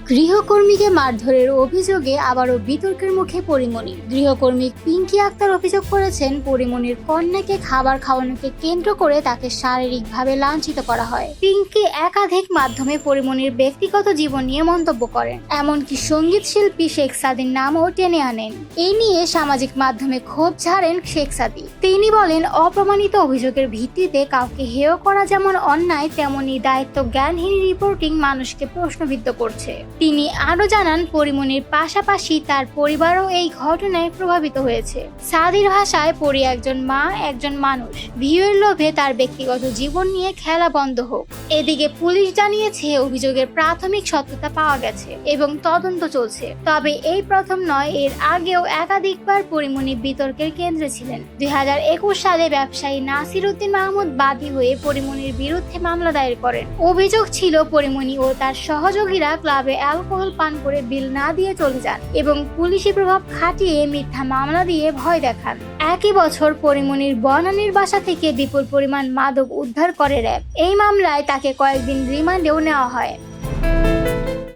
গৃহকর্মীকে মারধরের অভিযোগে আবারও বিতর্কের মুখে পরিমণি। গৃহকর্মী পিঙ্কি আক্তার অভিযোগ করেছেন, পরিমণির কন্যাকে খাবার খাওয়ানোকে কেন্দ্র করে তাকে শারীরিকভাবে লাঞ্ছিত করা হয়। পিঙ্কি একাধিক মাধ্যমে পরিমণির ব্যক্তিগত জীবন নিয়ে মন্তব্য করেন, এমনকি সঙ্গীত শিল্পী শেখ সাদির নামও টেনে আনেন। এ নিয়ে সামাজিক মাধ্যমে ক্ষোভ ঝাড়েন শেখ সাদি। তিনি বলেন, অপ্রমাণিত অভিযোগের ভিত্তিতে কাউকে হেয় করা যেমন অন্যায়, তেমনি দায়িত্ব জ্ঞানহীন রিপোর্টিং মানুষকে প্রশ্নবিদ্ধ করছে। তিনি আরো জানান, পরিমণির পাশাপাশি তার পরিবারও এই ঘটনায় প্রভাবিত হয়েছে। সাদির ভাষায়, পরি একজন মা, একজন মানুষ। ভিউয়ের লোভে তার ব্যক্তিগত জীবন নিয়ে খেলা বন্ধ হোক। এদিকে পুলিশ জানিয়েছে, অভিযোগের প্রাথমিক সত্যতা পাওয়া গেছে এবং তদন্ত চলছে। তবে এই প্রথম নয়, এর আগেও একাধিকবার পরিমণি বিতর্কের কেন্দ্রে ছিলেন। 2021 সালে ব্যবসায়ী নাসির উদ্দিন মাহমুদ বাদী হয়ে পরিমণির বিরুদ্ধে মামলা দায়ের করেন। অভিযোগ ছিল, পরিমণি ও তার সহযোগীরা ক্লাবে অ্যালকোহল পান করে বিল না দিয়ে চলে যান এবং পুলিশি প্রভাব খাটিয়ে মিথ্যা মামলা দিয়ে ভয় দেখান। একই বছর পরিমণির বনানীর বাসা থেকে বিপুল পরিমাণ মাদক উদ্ধার করে র্যাব। এই মামলায় তাকে কয়েকদিন রিমান্ডেও নেওয়া হয়।